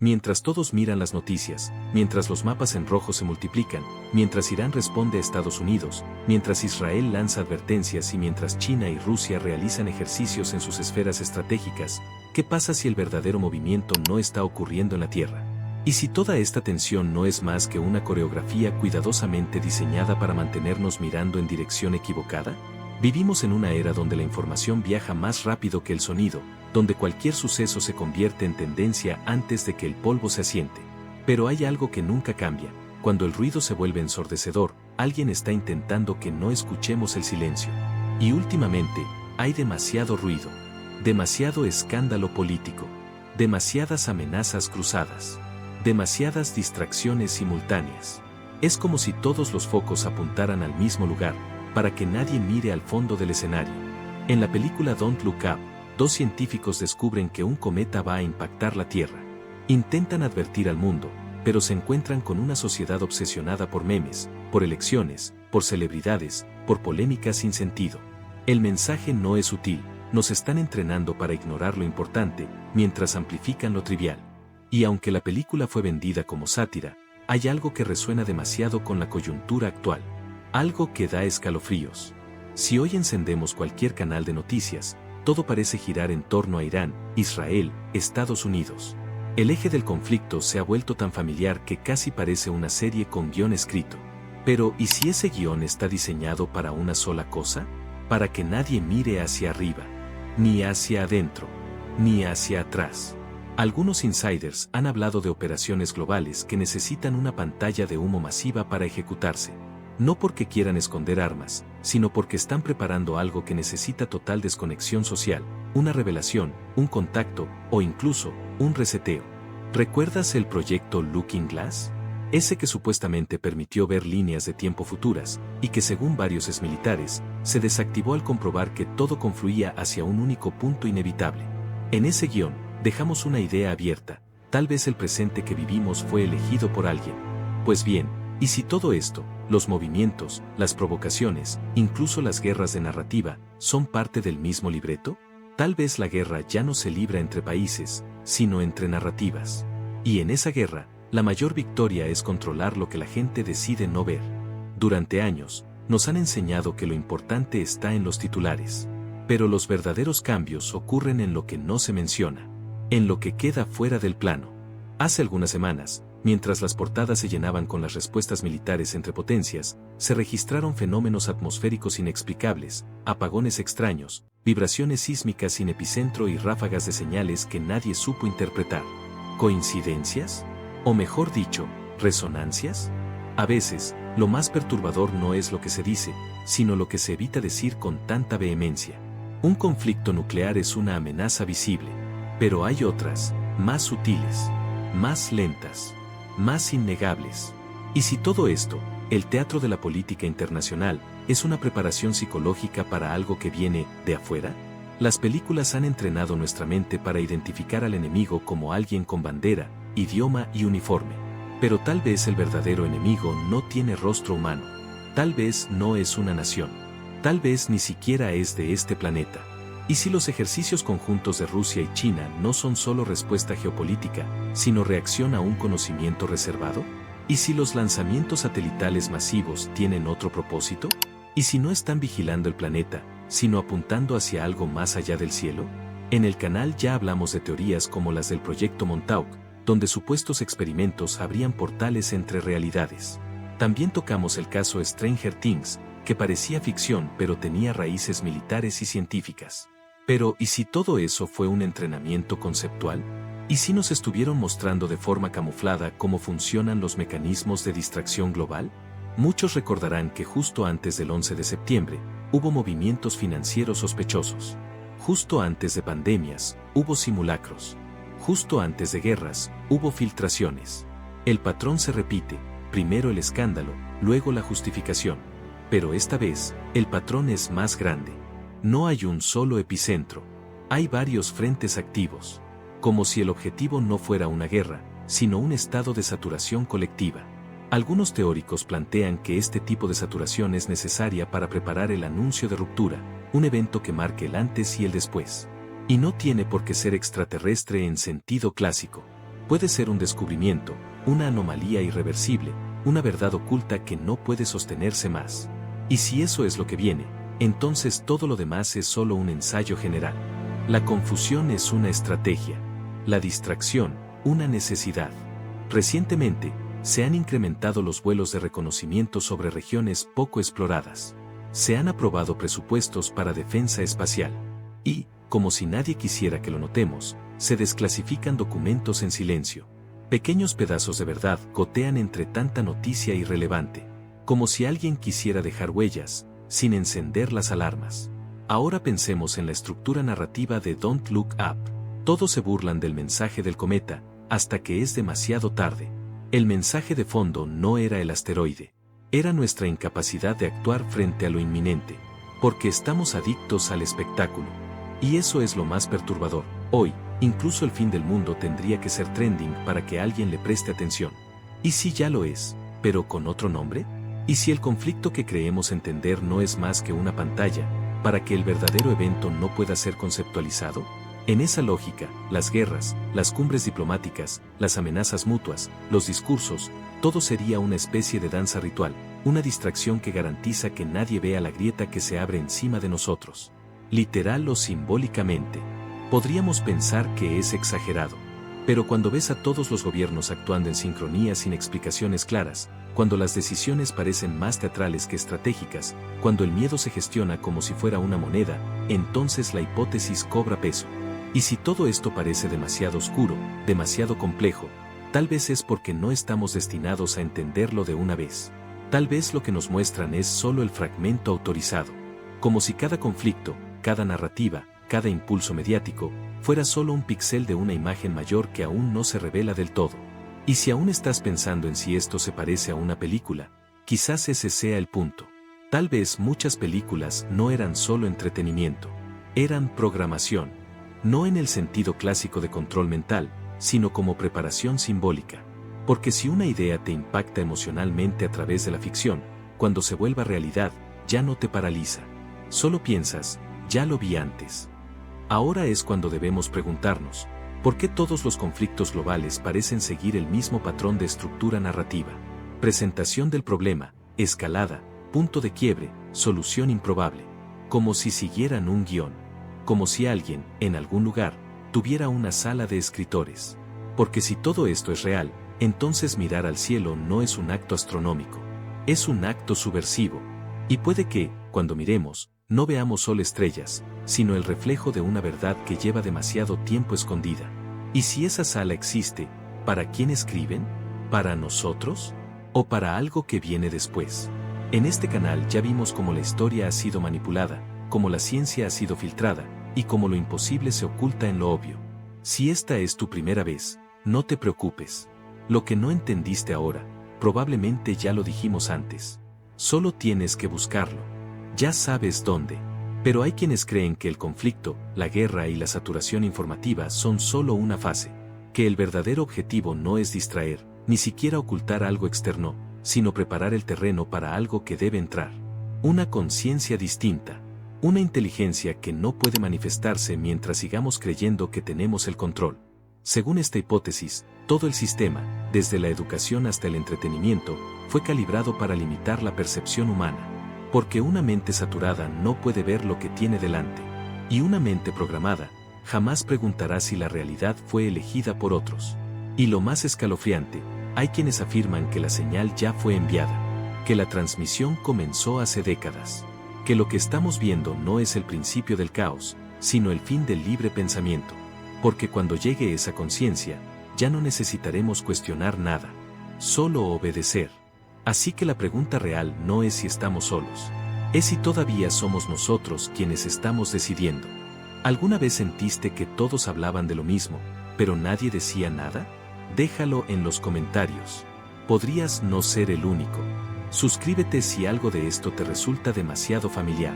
Mientras todos miran las noticias, mientras los mapas en rojo se multiplican, mientras Irán responde a Estados Unidos, mientras Israel lanza advertencias y mientras China y Rusia realizan ejercicios en sus esferas estratégicas, ¿qué pasa si el verdadero movimiento no está ocurriendo en la Tierra? ¿Y si toda esta tensión no es más que una coreografía cuidadosamente diseñada para mantenernos mirando en dirección equivocada? Vivimos en una era donde la información viaja más rápido que el sonido, donde cualquier suceso se convierte en tendencia antes de que el polvo se asiente. Pero hay algo que nunca cambia: cuando el ruido se vuelve ensordecedor, alguien está intentando que no escuchemos el silencio. Y últimamente, hay demasiado ruido, demasiado escándalo político, demasiadas amenazas cruzadas, demasiadas distracciones simultáneas. Es como si todos los focos apuntaran al mismo lugar, para que nadie mire al fondo del escenario. En la película Don't Look Up, dos científicos descubren que un cometa va a impactar la Tierra. Intentan advertir al mundo, pero se encuentran con una sociedad obsesionada por memes, por elecciones, por celebridades, por polémicas sin sentido. El mensaje no es sutil: nos están entrenando para ignorar lo importante, mientras amplifican lo trivial. Y aunque la película fue vendida como sátira, hay algo que resuena demasiado con la coyuntura actual. Algo que da escalofríos. Si hoy encendemos cualquier canal de noticias, todo parece girar en torno a Irán, Israel, Estados Unidos. El eje del conflicto se ha vuelto tan familiar que casi parece una serie con guión escrito. Pero, ¿y si ese guión está diseñado para una sola cosa? Para que nadie mire hacia arriba, ni hacia adentro, ni hacia atrás. Algunos insiders han hablado de operaciones globales que necesitan una pantalla de humo masiva para ejecutarse. No porque quieran esconder armas, sino porque están preparando algo que necesita total desconexión social, una revelación, un contacto, o incluso, un reseteo. ¿Recuerdas el proyecto Looking Glass? Ese que supuestamente permitió ver líneas de tiempo futuras, y que según varios exmilitares, se desactivó al comprobar que todo confluía hacia un único punto inevitable. En ese guión, dejamos una idea abierta: tal vez el presente que vivimos fue elegido por alguien. Pues bien, ¿y si todo esto, los movimientos, las provocaciones, incluso las guerras de narrativa, son parte del mismo libreto? Tal vez la guerra ya no se libra entre países, sino entre narrativas. Y en esa guerra, la mayor victoria es controlar lo que la gente decide no ver. Durante años, nos han enseñado que lo importante está en los titulares. Pero los verdaderos cambios ocurren en lo que no se menciona, en lo que queda fuera del plano. Hace algunas semanas, mientras las portadas se llenaban con las respuestas militares entre potencias, se registraron fenómenos atmosféricos inexplicables, apagones extraños, vibraciones sísmicas sin epicentro y ráfagas de señales que nadie supo interpretar. ¿Coincidencias? O mejor dicho, ¿resonancias? A veces, lo más perturbador no es lo que se dice, sino lo que se evita decir con tanta vehemencia. Un conflicto nuclear es una amenaza visible, pero hay otras, más sutiles, más lentas, más innegables. Y si todo esto, el teatro de la política internacional, es una preparación psicológica para algo que viene de afuera, las películas han entrenado nuestra mente para identificar al enemigo como alguien con bandera, idioma y uniforme. Pero tal vez el verdadero enemigo no tiene rostro humano. Tal vez no es una nación. Tal vez ni siquiera es de este planeta. ¿Y si los ejercicios conjuntos de Rusia y China no son solo respuesta geopolítica, sino reacción a un conocimiento reservado? ¿Y si los lanzamientos satelitales masivos tienen otro propósito? ¿Y si no están vigilando el planeta, sino apuntando hacia algo más allá del cielo? En el canal ya hablamos de teorías como las del proyecto Montauk, donde supuestos experimentos abrían portales entre realidades. También tocamos el caso Stranger Things, que parecía ficción pero tenía raíces militares y científicas. Pero, ¿y si todo eso fue un entrenamiento conceptual? ¿Y si nos estuvieron mostrando de forma camuflada cómo funcionan los mecanismos de distracción global? Muchos recordarán que justo antes del 11 de septiembre, hubo movimientos financieros sospechosos. Justo antes de pandemias, hubo simulacros. Justo antes de guerras, hubo filtraciones. El patrón se repite: primero el escándalo, luego la justificación. Pero esta vez, el patrón es más grande. No hay un solo epicentro. Hay varios frentes activos. Como si el objetivo no fuera una guerra, sino un estado de saturación colectiva. Algunos teóricos plantean que este tipo de saturación es necesaria para preparar el anuncio de ruptura, un evento que marque el antes y el después. Y no tiene por qué ser extraterrestre en sentido clásico. Puede ser un descubrimiento, una anomalía irreversible, una verdad oculta que no puede sostenerse más. Y si eso es lo que viene, entonces todo lo demás es solo un ensayo general. La confusión es una estrategia. La distracción, una necesidad. Recientemente, se han incrementado los vuelos de reconocimiento sobre regiones poco exploradas. Se han aprobado presupuestos para defensa espacial. Y, como si nadie quisiera que lo notemos, se desclasifican documentos en silencio. Pequeños pedazos de verdad gotean entre tanta noticia irrelevante, como si alguien quisiera dejar huellas, sin encender las alarmas. Ahora pensemos en la estructura narrativa de Don't Look Up. Todos se burlan del mensaje del cometa, hasta que es demasiado tarde. El mensaje de fondo no era el asteroide. Era nuestra incapacidad de actuar frente a lo inminente, porque estamos adictos al espectáculo. Y eso es lo más perturbador. Hoy, incluso el fin del mundo tendría que ser trending para que alguien le preste atención. ¿Y si ya lo es, pero con otro nombre? ¿Y si el conflicto que creemos entender no es más que una pantalla, para que el verdadero evento no pueda ser conceptualizado? En esa lógica, las guerras, las cumbres diplomáticas, las amenazas mutuas, los discursos, todo sería una especie de danza ritual, una distracción que garantiza que nadie vea la grieta que se abre encima de nosotros. Literal o simbólicamente. Podríamos pensar que es exagerado. Pero cuando ves a todos los gobiernos actuando en sincronía sin explicaciones claras, cuando las decisiones parecen más teatrales que estratégicas, cuando el miedo se gestiona como si fuera una moneda, entonces la hipótesis cobra peso. Y si todo esto parece demasiado oscuro, demasiado complejo, tal vez es porque no estamos destinados a entenderlo de una vez. Tal vez lo que nos muestran es solo el fragmento autorizado. Como si cada conflicto, cada narrativa, cada impulso mediático, fuera solo un píxel de una imagen mayor que aún no se revela del todo. Y si aún estás pensando en si esto se parece a una película, quizás ese sea el punto. Tal vez muchas películas no eran solo entretenimiento, eran programación. No en el sentido clásico de control mental, sino como preparación simbólica. Porque si una idea te impacta emocionalmente a través de la ficción, cuando se vuelva realidad, ya no te paraliza. Solo piensas, ya lo vi antes. Ahora es cuando debemos preguntarnos, ¿por qué todos los conflictos globales parecen seguir el mismo patrón de estructura narrativa? Presentación del problema, escalada, punto de quiebre, solución improbable. Como si siguieran un guión. Como si alguien, en algún lugar, tuviera una sala de escritores. Porque si todo esto es real, entonces mirar al cielo no es un acto astronómico. Es un acto subversivo. Y puede que, cuando miremos, no veamos solo estrellas, sino el reflejo de una verdad que lleva demasiado tiempo escondida. ¿Y si esa sala existe, para quién escriben? ¿Para nosotros? ¿O para algo que viene después? En este canal ya vimos cómo la historia ha sido manipulada, cómo la ciencia ha sido filtrada, y cómo lo imposible se oculta en lo obvio. Si esta es tu primera vez, no te preocupes. Lo que no entendiste ahora, probablemente ya lo dijimos antes. Solo tienes que buscarlo. Ya sabes dónde. Pero hay quienes creen que el conflicto, la guerra y la saturación informativa son solo una fase, que el verdadero objetivo no es distraer, ni siquiera ocultar algo externo, sino preparar el terreno para algo que debe entrar. Una conciencia distinta. Una inteligencia que no puede manifestarse mientras sigamos creyendo que tenemos el control. Según esta hipótesis, todo el sistema, desde la educación hasta el entretenimiento, fue calibrado para limitar la percepción humana. Porque una mente saturada no puede ver lo que tiene delante. Y una mente programada, jamás preguntará si la realidad fue elegida por otros. Y lo más escalofriante, hay quienes afirman que la señal ya fue enviada. Que la transmisión comenzó hace décadas. Que lo que estamos viendo no es el principio del caos, sino el fin del libre pensamiento. Porque cuando llegue esa conciencia, ya no necesitaremos cuestionar nada. Solo obedecer. Así que la pregunta real no es si estamos solos. Es si todavía somos nosotros quienes estamos decidiendo. ¿Alguna vez sentiste que todos hablaban de lo mismo, pero nadie decía nada? Déjalo en los comentarios. Podrías no ser el único. Suscríbete si algo de esto te resulta demasiado familiar.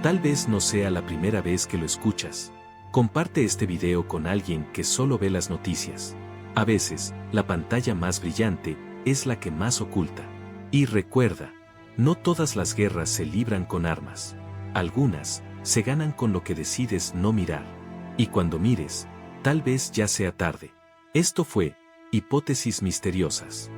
Tal vez no sea la primera vez que lo escuchas. Comparte este video con alguien que solo ve las noticias. A veces, la pantalla más brillante es la que más oculta. Y recuerda, no todas las guerras se libran con armas. Algunas se ganan con lo que decides no mirar. Y cuando mires, tal vez ya sea tarde. Esto fue Hipótesis misteriosas.